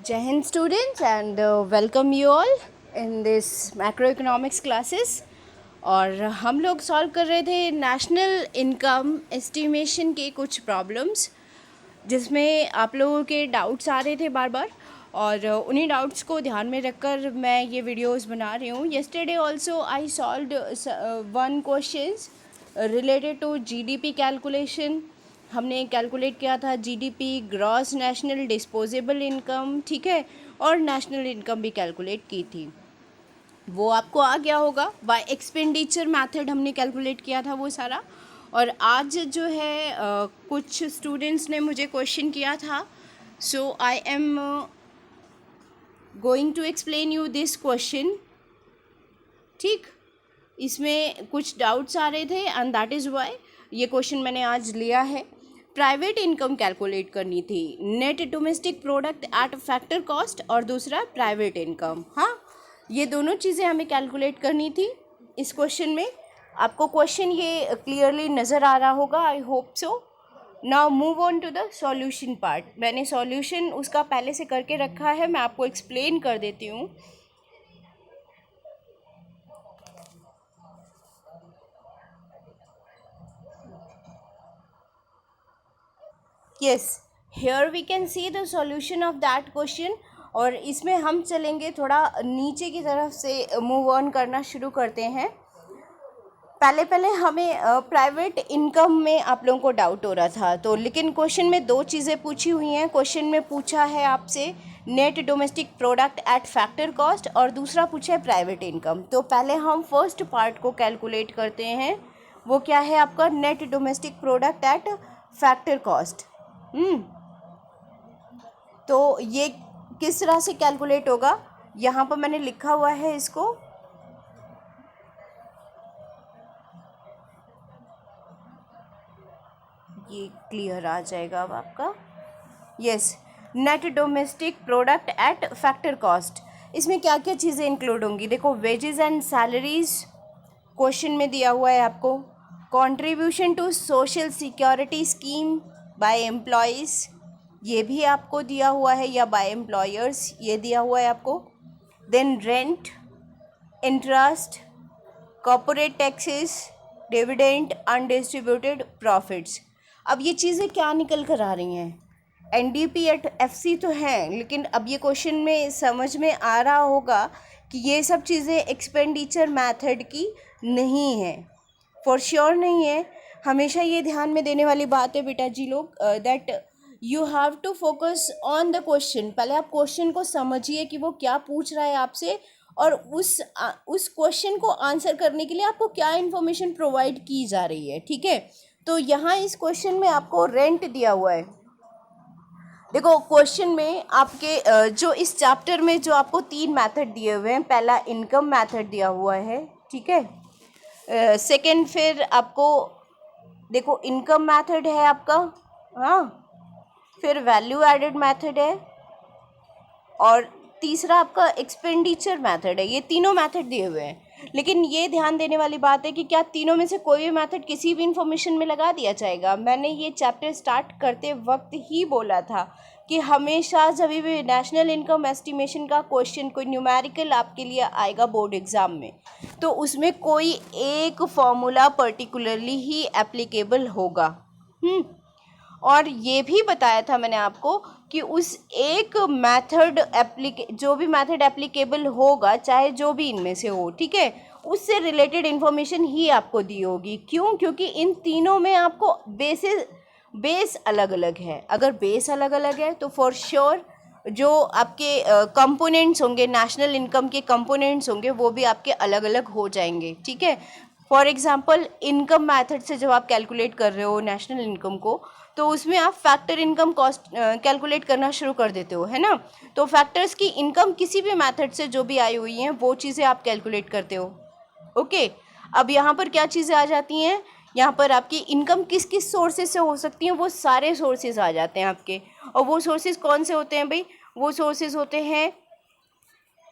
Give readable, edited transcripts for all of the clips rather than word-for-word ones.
Jai Hind students and welcome you all in this macroeconomics classes। और हम लोग solve कर रहे थे नेशनल इनकम एस्टिमेशन के कुछ प्रॉब्लम्स, जिसमें आप लोगों के डाउट्स आ रहे थे बार बार, और उन्हीं डाउट्स को ध्यान में रखकर मैं ये वीडियोस बना रही हूँ। Yesterday also I solved one questions related to GDP calculation. हमने कैलकुलेट किया था GDP, gross national disposable income, ठीक है, और नेशनल इनकम भी कैलकुलेट की थी। वो आपको आ गया होगा। बाय एक्सपेंडिचर मेथड हमने कैलकुलेट किया था वो सारा। और आज जो है कुछ स्टूडेंट्स ने मुझे क्वेश्चन किया था, so I am going to explain you this question. ठीक, इसमें कुछ डाउट्स आ रहे थे एंड दैट इज़ वाई ये क्वेश्चन मैंने आज लिया है। प्राइवेट इनकम कैलकुलेट करनी थी, net domestic product at factor cost, और दूसरा प्राइवेट इनकम। हाँ, ये दोनों चीज़ें हमें कैलकुलेट करनी थी इस क्वेश्चन में। आपको क्वेश्चन ये क्लियरली नज़र आ रहा होगा, I hope so. Now move on to the solution part. मैंने सॉल्यूशन उसका पहले से करके रखा है, मैं आपको एक्सप्लेन कर देती हूँ। Yes, here we can see the solution of that question। और इसमें हम चलेंगे थोड़ा नीचे की तरफ से, मूव ऑन करना शुरू करते हैं। पहले हमें प्राइवेट इनकम में आप लोगों को डाउट हो रहा था, तो लेकिन क्वेश्चन में दो चीज़ें पूछी हुई हैं। क्वेश्चन में पूछा है आपसे net domestic product at factor cost, और दूसरा पूछा है प्राइवेट इनकम। तो पहले हम फर्स्ट पार्ट को कैलकुलेट करते हैं। वो क्या है आपका? Net domestic product at factor cost. तो ये किस तरह से कैलकुलेट होगा, यहाँ पर मैंने लिखा हुआ है इसको। ये क्लियर आ जाएगा अब आपका। Yes, net domestic product at factor cost. इसमें क्या क्या चीज़ें इंक्लूड होंगी? देखो, वेजेस एंड सैलरीज क्वेश्चन में दिया हुआ है आपको। Contribution to social security scheme by employees, ये भी आपको दिया हुआ है, या बाय एम्प्लॉयर्स, ये दिया हुआ है आपको। Then rent, interest, corporate taxes, dividend, undistributed profits. अब ये चीज़ें क्या निकल कर आ रही हैं? एनडीपी एट एफसी तो हैं, लेकिन अब ये क्वेश्चन में समझ में आ रहा होगा कि ये सब चीज़ें एक्सपेंडिचर मेथड की नहीं है, फॉर श्योर नहीं है। हमेशा ये ध्यान में देने वाली बात है बेटा जी लोग, that you have to focus on the question. पहले आप क्वेश्चन को समझिए कि वो क्या पूछ रहा है आपसे, और उस क्वेश्चन को आंसर करने के लिए आपको क्या इन्फॉर्मेशन प्रोवाइड की जा रही है, ठीक है। तो यहाँ इस क्वेश्चन में आपको रेंट दिया हुआ है। देखो, क्वेश्चन में आपके जो इस चैप्टर में जो आपको 3 मेथड दिए हुए हैं। पहला इनकम मेथड दिया हुआ है, ठीक है। सेकंड फिर आपको देखो इनकम मेथड है आपका, हाँ, फिर वैल्यू एडेड मेथड है, और तीसरा आपका एक्सपेंडिचर मेथड है। ये तीनों मेथड दिए हुए हैं, लेकिन ये ध्यान देने वाली बात है कि क्या तीनों में से कोई भी मेथड किसी भी इंफॉर्मेशन में लगा दिया जाएगा। मैंने ये चैप्टर स्टार्ट करते वक्त ही बोला था कि हमेशा जब भी नेशनल इनकम एस्टिमेशन का क्वेश्चन कोई न्यूमेरिकल आपके लिए आएगा बोर्ड एग्ज़ाम में, तो उसमें कोई एक फॉर्मूला पर्टिकुलरली ही एप्लीकेबल होगा। और ये भी बताया था मैंने आपको कि उस एक मेथड जो भी मेथड एप्लीकेबल होगा, चाहे जो भी इनमें से हो, ठीक है, उससे रिलेटेड इन्फॉर्मेशन ही आपको दी होगी। क्यों? क्योंकि इन तीनों में आपको बेस अलग अलग है। अगर बेस अलग अलग है तो फॉर श्योर जो आपके कंपोनेंट्स होंगे, नेशनल इनकम के कंपोनेंट्स होंगे, वो भी आपके अलग अलग हो जाएंगे, ठीक है। फॉर एग्जांपल, इनकम मेथड से जब आप कैलकुलेट कर रहे हो नेशनल इनकम को, तो उसमें आप फैक्टर इनकम कॉस्ट कैलकुलेट करना शुरू कर देते हो, है ना। तो फैक्टर्स की इनकम किसी भी मेथड से जो भी आई हुई हैं वो चीज़ें आप कैलकुलेट करते हो, ओके। अब यहाँ पर क्या चीज़ें आ जाती हैं? यहाँ पर आपकी इनकम किस किस सोर्सेज से हो सकती हैं, वो सारे सोर्सेज आ जाते हैं आपके। और वो सोर्सेज कौन से होते हैं भाई? वो सोर्सेज होते हैं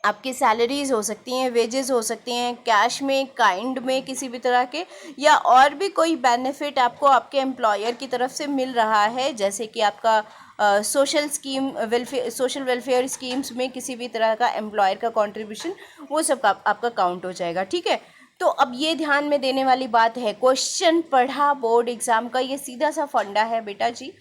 आपकी सैलरीज़ हो सकती हैं, वेजेस हो सकती हैं, कैश में, काइंड में, किसी भी तरह के, या और भी कोई बेनिफिट आपको आपके एम्प्लॉयर की तरफ से मिल रहा है, जैसे कि आपका social scheme social welfare schemes में किसी भी तरह का एम्प्लॉयर का कंट्रीब्यूशन, वो सब का आपका काउंट हो जाएगा, ठीक है। तो अब ये ध्यान में देने वाली बात है, क्वेश्चन पढ़ा बोर्ड एग्जाम का, ये सीधा सा फंडा है बेटा जी।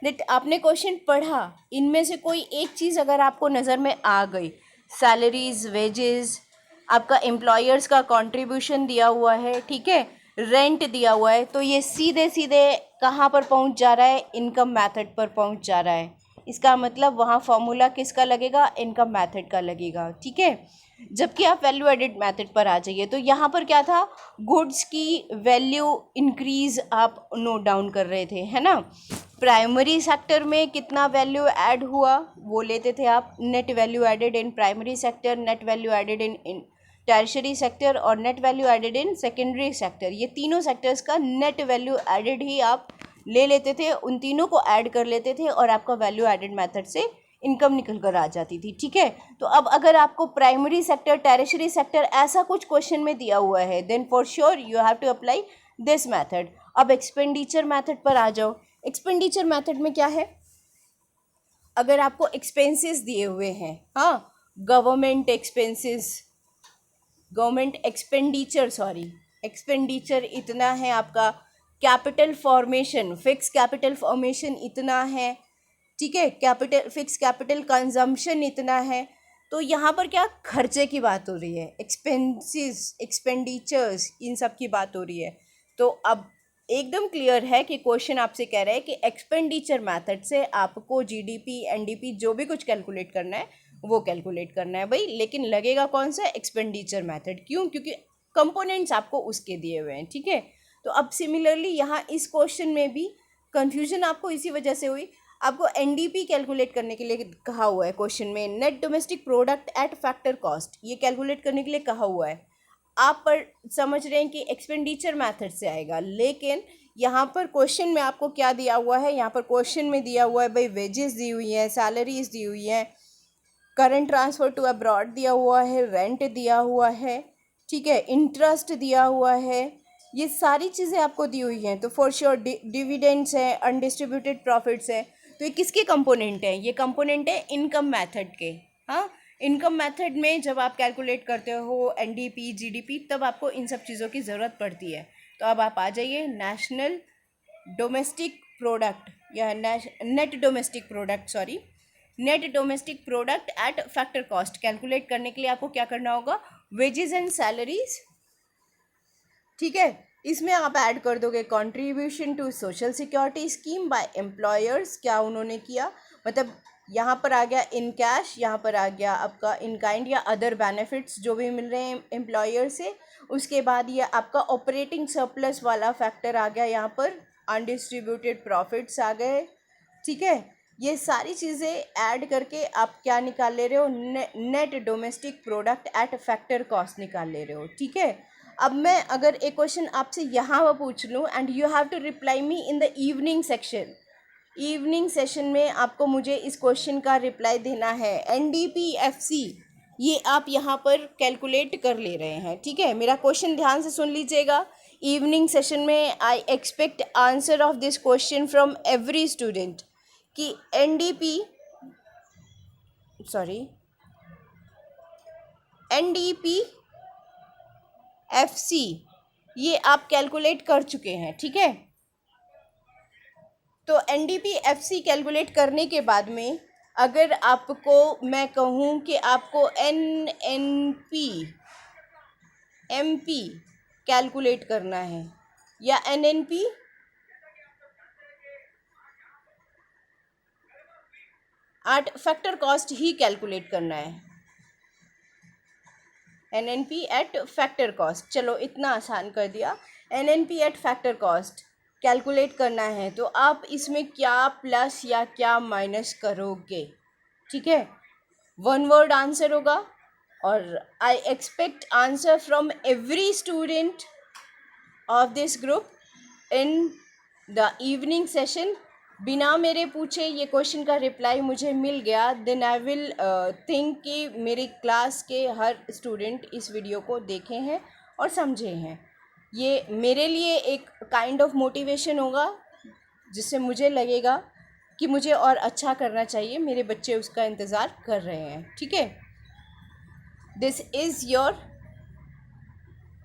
दैट आपने क्वेश्चन पढ़ा, इनमें से कोई एक चीज़ अगर आपको नज़र में आ गई, सैलरीज, वेजेस, आपका एम्प्लॉयर्स का कंट्रीब्यूशन दिया हुआ है, ठीक है, रेंट दिया हुआ है, तो ये सीधे सीधे कहाँ पर पहुँच जा रहा है, इनकम मेथड पर पहुँच जा रहा है। इसका मतलब वहाँ फॉर्मूला किसका लगेगा, इनकम मेथड का लगेगा, ठीक है। जबकि आप वैल्यू एडिड मेथड पर आ जाइए, तो यहाँ पर क्या था, गुड्स की वैल्यू इंक्रीज आप नोट डाउन कर रहे थे, है ना। प्राइमरी सेक्टर में कितना वैल्यू ऐड हुआ वो लेते थे आप, net value added in primary sector, net value added in tertiary sector और net value added in secondary sector. ये तीनों सेक्टर्स का नेट वैल्यू एडेड ही आप ले लेते थे, उन तीनों को ऐड कर लेते थे और आपका वैल्यू एडेड मेथड से इनकम निकल कर आ जाती थी, ठीक है। तो अब अगर आपको प्राइमरी सेक्टर, टैरिशरी सेक्टर ऐसा कुछ क्वेश्चन में दिया हुआ है, then for sure you have to apply this method. अब एक्सपेंडिचर मेथड पर आ जाओ। एक्सपेंडिचर मेथड में क्या है, अगर आपको एक्सपेंसेस दिए हुए हैं, हाँ, गवर्नमेंट एक्सपेंडिचर इतना है आपका, capital formation, fix capital formation इतना है, ठीक है, फिक्स कैपिटल कंजम्पशन इतना है। तो यहाँ पर क्या खर्चे की बात हो रही है, एक्सपेंसेस, एक्सपेंडिचर्स, इन सब की बात हो रही है। तो अब एकदम क्लियर है कि क्वेश्चन आपसे कह रहा है कि एक्सपेंडिचर मेथड से आपको जीडीपी, एनडीपी जो भी कुछ कैलकुलेट करना है वो कैलकुलेट करना है भाई, लेकिन लगेगा कौन सा, एक्सपेंडिचर मेथड। क्यों, क्योंकि कंपोनेंट्स आपको उसके दिए हुए हैं, ठीक है। तो अब सिमिलरली यहाँ इस क्वेश्चन में भी कंफ्यूजन आपको इसी वजह से हुई, आपको एनडीपी कैलकुलेट करने के लिए कहा हुआ है क्वेश्चन में, net domestic product at factor cost, ये कैलकुलेट करने के लिए कहा हुआ है। आप पर समझ रहे हैं कि एक्सपेंडिचर मेथड से आएगा, लेकिन यहाँ पर क्वेश्चन में आपको क्या दिया हुआ है, यहाँ पर क्वेश्चन में दिया हुआ है भाई वेजेस दी हुई हैं, सैलरीज दी हुई हैं, करंट ट्रांसफ़र टू अब्रॉड दिया हुआ है, रेंट दिया हुआ है, ठीक है, इंटरेस्ट दिया हुआ है, ये सारी चीज़ें आपको दी हुई हैं। तो फॉर श्योर डिविडेंड्स हैं, अनडिस्ट्रीब्यूटेड प्रॉफिट्स हैं, तो ये किसके कंपोनेंट हैं, ये कंपोनेंट है इनकम मेथड के। हाँ, इनकम मेथड में जब आप कैलकुलेट करते हो एनडीपी, जीडीपी, तब आपको इन सब चीज़ों की ज़रूरत पड़ती है। तो अब आप आ जाइए नेशनल डोमेस्टिक प्रोडक्ट या net domestic product at factor cost calculate करने के लिए आपको क्या करना होगा, वेजेस एंड सैलरीज, ठीक है, इसमें आप ऐड कर दोगे contribution to social security scheme by employers, क्या उन्होंने किया, मतलब यहाँ पर आ गया इन कैश, यहाँ पर आ गया आपका इन काइंड या अदर बेनिफिट्स जो भी मिल रहे हैं एम्प्लॉयर से। उसके बाद ये आपका ऑपरेटिंग सरप्लस वाला फैक्टर आ गया, यहाँ पर अनडिस्ट्रीब्यूटेड प्रॉफिट्स आ गए, ठीक है। ये सारी चीज़ें ऐड करके आप क्या निकाल ले रहे हो, net domestic product at factor cost निकाल ले रहे हो, ठीक है। अब मैं अगर एक क्वेश्चन आपसे यहाँ पर पूछ लूँ and you have to reply me in the evening session में आपको मुझे इस क्वेश्चन का रिप्लाई देना है, एनडीपीएफसी ये आप यहाँ पर कैलकुलेट कर ले रहे हैं, ठीक है। मेरा क्वेश्चन ध्यान से सुन लीजिएगा, इवनिंग सेशन में I expect answer of this question from every student कि एनडीपीएफसी ये आप कैलकुलेट कर चुके हैं, ठीक है। तो एनडीपीएफसी कैलकुलेट करने के बाद में अगर आपको मैं कहूँ कि आपको एमपी कैलकुलेट करना है या एनएनपी, एट फैक्टर कॉस्ट ही कैलकुलेट करना है, एनएनपी एट फैक्टर कॉस्ट, चलो इतना आसान कर दिया। NNP eight factor cost calculate करना है तो आप इसमें क्या प्लस या क्या माइनस करोगे, ठीक है। वन वर्ड आंसर होगा और I expect answer from every student of this group in the evening session. बिना मेरे पूछे ये क्वेश्चन का रिप्लाई मुझे मिल गया, देन आई विल थिंक कि मेरी क्लास के हर स्टूडेंट इस वीडियो को देखे हैं और समझे हैं। ये मेरे लिए एक काइंड ऑफ मोटिवेशन होगा जिससे मुझे लगेगा कि मुझे और अच्छा करना चाहिए, मेरे बच्चे उसका इंतज़ार कर रहे हैं, ठीक है। This is your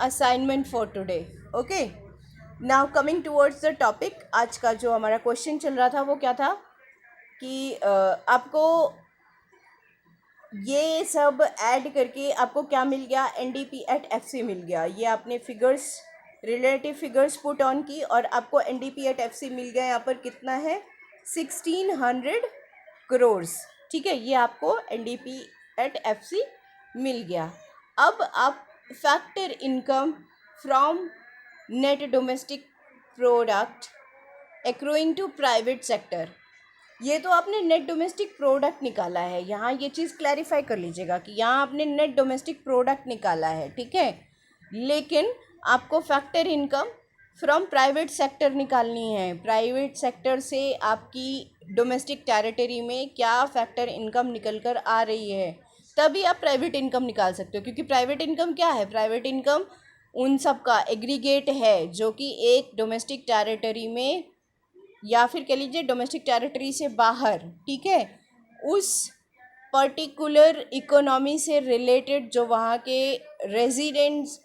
assignment for today, okay. Now coming towards the topic, आज का जो हमारा क्वेश्चन चल रहा था वो क्या था कि आपको ये सब ऐड करके आपको क्या मिल गया, NDP@FC मिल गया। ये आपने figures, relative figures put on की और आपको NDP@FC मिल गया। यहाँ पर कितना है, 1600 करोर्स, ठीक है। ये आपको NDP@FC मिल गया। अब आप factor income from net domestic product accruing to private sector, ये तो आपने नेट डोमेस्टिक प्रोडक्ट निकाला है। यहाँ ये चीज़ क्लैरिफाई कर लीजिएगा कि यहाँ आपने नेट डोमेस्टिक प्रोडक्ट निकाला है, ठीक है, लेकिन आपको factor income from private sector निकालनी है। प्राइवेट सेक्टर से आपकी डोमेस्टिक टेरिटरी में क्या फैक्टर इनकम निकल कर आ रही है, तभी आप प्राइवेट इनकम निकाल सकते हो। क्योंकि प्राइवेट इनकम क्या है, प्राइवेट इनकम उन सब का एग्रीगेट है जो कि एक डोमेस्टिक टेरिटरी में या फिर कह लीजिए डोमेस्टिक टेरिटरी से बाहर, ठीक है, उस पर्टिकुलर इकोनॉमी से रिलेटेड जो वहाँ के रेजिडेंट्स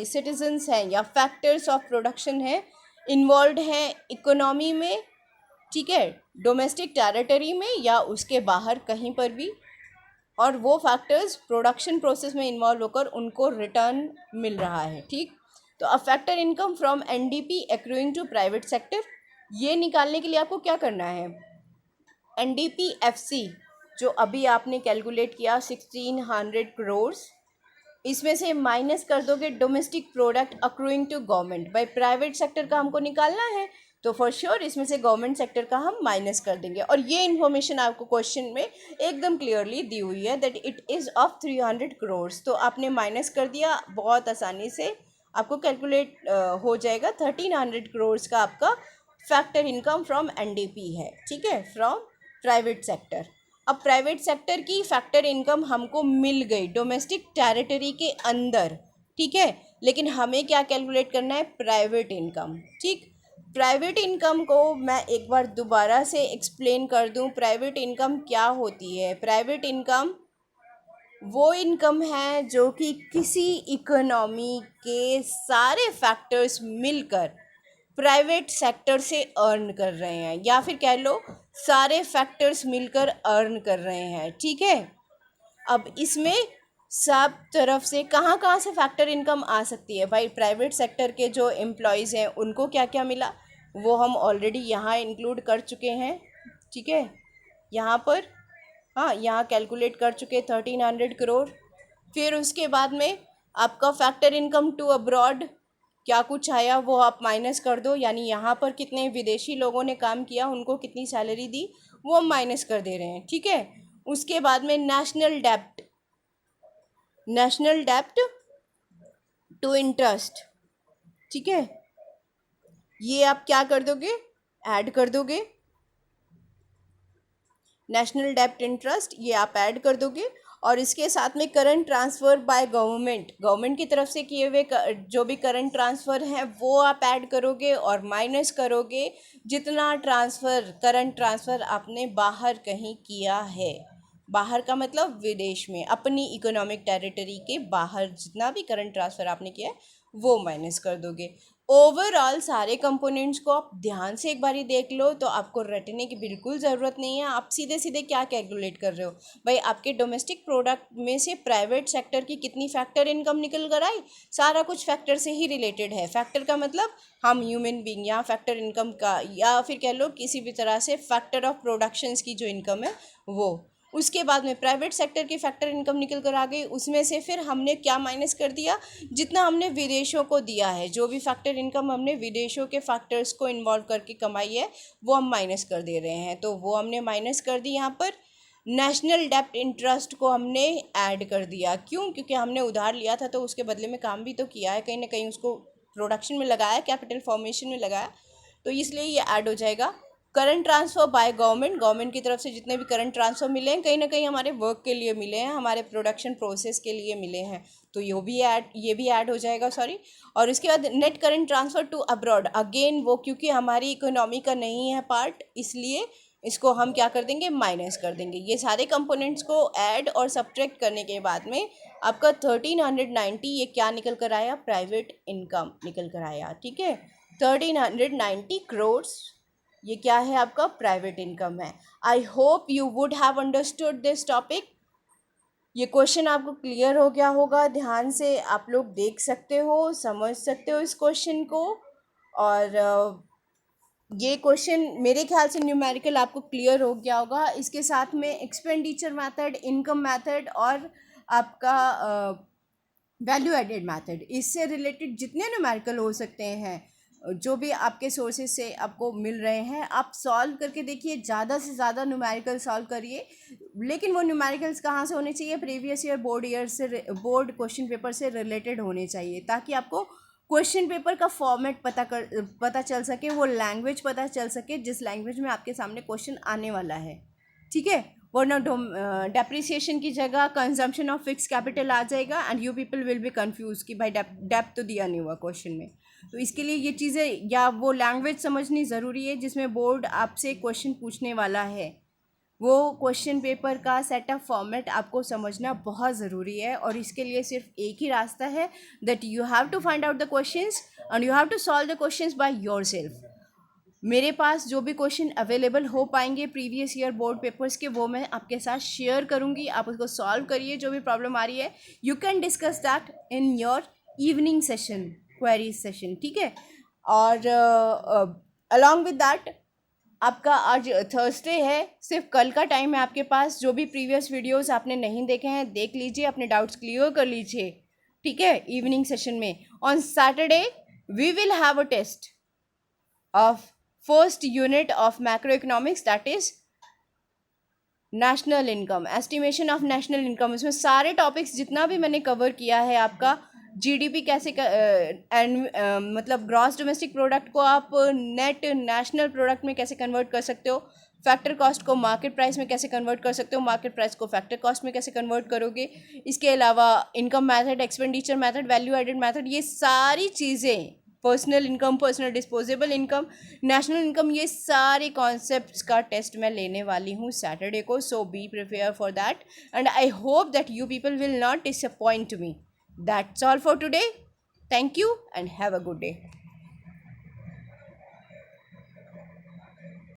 सिटीजन्स हैं या फैक्टर्स ऑफ प्रोडक्शन हैं, इन्वॉल्व हैं इकोनॉमी में, ठीक है, डोमेस्टिक टेरिटरी में या उसके बाहर कहीं पर भी, और वो फैक्टर्स प्रोडक्शन प्रोसेस में इन्वॉल्व होकर उनको रिटर्न मिल रहा है, ठीक। तो अ factor income from NDP accruing to private sector, ये निकालने के लिए आपको क्या करना है, NDP/FC जो अभी आपने कैलकुलेट किया 1600 करोर्स, इसमें से माइनस कर दोगे domestic product accruing to government. भाई प्राइवेट सेक्टर का हमको निकालना है तो फॉर श्योर इसमें से गवर्नमेंट सेक्टर का हम माइनस कर देंगे। और ये इन्फॉर्मेशन आपको क्वेश्चन में एकदम क्लियरली दी हुई है that it is of 300 crores. तो आपने माइनस कर दिया, बहुत आसानी से आपको कैलकुलेट हो जाएगा। 1300 करोर्स का आपका फैक्टर इनकम फ्रॉम NDP है, ठीक है, फ्रॉम प्राइवेट सेक्टर। अब प्राइवेट सेक्टर की फैक्टर इनकम हमको मिल गई डोमेस्टिक टेरिटरी के अंदर, ठीक है, लेकिन हमें क्या कैलकुलेट करना है, प्राइवेट इनकम, ठीक। प्राइवेट इनकम को मैं एक बार दोबारा से एक्सप्लेन कर दूं, प्राइवेट इनकम क्या होती है। प्राइवेट इनकम वो इनकम है जो कि किसी इकोनॉमी के सारे फैक्टर्स मिलकर प्राइवेट सेक्टर से अर्न कर रहे हैं, या फिर कह लो सारे फैक्टर्स मिलकर अर्न कर रहे हैं, ठीक है। अब इसमें सब तरफ से कहाँ कहाँ से फैक्टर इनकम आ सकती है, भाई प्राइवेट सेक्टर के जो एम्प्लॉयज़ हैं उनको क्या क्या मिला वो हम ऑलरेडी यहाँ इंक्लूड कर चुके हैं, ठीक है, यहाँ पर, हाँ, यहाँ कैलकुलेट कर चुके 1300 करोड़। फिर उसके बाद में आपका फैक्टर इनकम टू अब्रॉड क्या कुछ आया वो आप माइनस कर दो, यानी यहाँ पर कितने विदेशी लोगों ने काम किया, उनको कितनी सैलरी दी, वो हम माइनस कर दे रहे हैं, ठीक है। उसके बाद में नेशनल डेप्ट टू इंटरेस्ट, ठीक है, ये आप क्या कर दोगे, ऐड कर दोगे, नेशनल डेप्ट इंटरेस्ट ये आप ऐड कर दोगे। और इसके साथ में करंट ट्रांसफ़र बाय गवर्नमेंट की तरफ से किए हुए जो भी करंट ट्रांसफ़र हैं वो आप ऐड करोगे और माइनस करोगे जितना करंट ट्रांसफ़र आपने बाहर कहीं किया है। बाहर का मतलब विदेश में, अपनी इकोनॉमिक टेरिटरी के बाहर जितना भी करंट ट्रांसफ़र आपने किया है वो माइनस कर दोगे। ओवरऑल सारे कंपोनेंट्स को आप ध्यान से एक बारी देख लो तो आपको रटने की बिल्कुल ज़रूरत नहीं है। आप सीधे सीधे क्या कैलकुलेट कर रहे हो, भाई आपके डोमेस्टिक प्रोडक्ट में से प्राइवेट सेक्टर की कितनी फैक्टर इनकम निकल कर आई, सारा कुछ फैक्टर से ही रिलेटेड है। फैक्टर का मतलब हम ह्यूमन बींग, या फैक्टर इनकम का, या फिर कह लो किसी भी तरह से फैक्टर ऑफ प्रोडक्शंस की जो इनकम है वो। उसके बाद में प्राइवेट सेक्टर की फैक्टर इनकम निकल कर आ गई, उसमें से फिर हमने क्या माइनस कर दिया, जितना हमने विदेशों को दिया है, जो भी फैक्टर इनकम हमने विदेशों के फैक्टर्स को इन्वॉल्व करके कमाई है वो हम माइनस कर दे रहे हैं। तो वो हमने माइनस कर दी। यहाँ पर नेशनल डेप्ट इंटरेस्ट को हमने ऐड कर दिया, क्यों, क्योंकि हमने उधार लिया था तो उसके बदले में काम भी तो किया है, कहीं ना कहीं उसको प्रोडक्शन में लगाया, कैपिटल फॉर्मेशन में लगाया, तो इसलिए ये ऐड हो जाएगा। करंट ट्रांसफ़र बाय गवर्नमेंट की तरफ से जितने भी करंट ट्रांसफ़र मिले हैं कहीं ना कहीं हमारे वर्क के लिए मिले हैं, हमारे प्रोडक्शन प्रोसेस के लिए मिले हैं, तो ये भी ऐड हो जाएगा, सॉरी। और उसके बाद net current transfer to abroad, again वो क्योंकि हमारी इकोनॉमी का नहीं है पार्ट, इसलिए इसको हम क्या कर देंगे, माइनस कर देंगे। ये सारे कंपोनेंट्स को ऐड और सब्ट्रैक्ट करने के बाद में आपका 1390 ये क्या निकल कर आया, प्राइवेट इनकम निकल कर आया। ठीक है, 1390 करोड़ ये क्या है, आपका प्राइवेट इनकम है। I hope you would have understood this topic. ये क्वेश्चन आपको क्लियर हो गया होगा, ध्यान से आप लोग देख सकते हो, समझ सकते हो इस क्वेश्चन को। और ये क्वेश्चन मेरे ख्याल से न्यूमेरिकल आपको क्लियर हो गया होगा। इसके साथ में एक्सपेंडिचर मेथड, इनकम मेथड और आपका वैल्यू एडेड मेथड, इससे रिलेटेड जितने न्यूमेरिकल हो सकते हैं, जो भी आपके सोर्सेज से आपको मिल रहे हैं, आप सॉल्व करके देखिए, ज़्यादा से ज़्यादा न्यूमेरिकल सॉल्व करिए। लेकिन वो न्यूमेरिकल्स कहाँ से होने चाहिए, previous year board question paper से रिलेटेड होने चाहिए, ताकि आपको क्वेश्चन पेपर का फॉर्मेट पता चल सके, वो लैंग्वेज पता चल सके जिस लैंग्वेज में आपके सामने क्वेश्चन आने वाला है। ठीक है, वरना डेप्रिसिएशन की जगह कंजम्पशन ऑफ फिक्स कैपिटल आ जाएगा and you people will be confuse कि भाई डेप तो दिया नहीं हुआ क्वेश्चन में। तो इसके लिए ये चीज़ें या वो लैंग्वेज समझनी ज़रूरी है जिसमें बोर्ड आपसे क्वेश्चन पूछने वाला है। वो क्वेश्चन पेपर का सेटअप फॉर्मेट आपको समझना बहुत ज़रूरी है, और इसके लिए सिर्फ एक ही रास्ता है, that you have to find out the questions and you have to solve the questions by yourself. मेरे पास जो भी क्वेश्चन अवेलेबल हो पाएंगे प्रीवियस ईयर बोर्ड पेपर्स के, वो मैं आपके साथ शेयर करूंगी। आप उसको सॉल्व करिए, जो भी प्रॉब्लम आ रही है you can discuss that in your evening session, queries session. ठीक है, और अलॉन्ग विद दैट आपका आज थर्सडे है, सिर्फ कल का टाइम है आपके पास। जो भी प्रीवियस वीडियोस आपने नहीं देखे हैं देख लीजिए, अपने डाउट्स क्लियर कर लीजिए। ठीक है, इवनिंग सेशन में on Saturday we will have a test of first unit of macro economics, that is national income, estimation of national income. इसमें सारे टॉपिक्स जितना भी मैंने कवर किया है, आपका जीडीपी कैसे मतलब ग्रॉस डोमेस्टिक प्रोडक्ट को आप नेट नेशनल प्रोडक्ट में कैसे कन्वर्ट कर सकते हो, फैक्टर कॉस्ट को मार्केट प्राइस में कैसे कन्वर्ट कर सकते हो, मार्केट प्राइस को फैक्टर कॉस्ट में कैसे कन्वर्ट करोगे। इसके अलावा income method, expenditure method, value added method, ये सारी चीज़ें, personal income, personal disposable income, national income, ये सारे कॉन्सेप्ट्स का टेस्ट मैं लेने वाली हूँ सैटरडे को। So be prepare for that and I hope that you people will not disappoint me. That's all for today. Thank you and have a good day.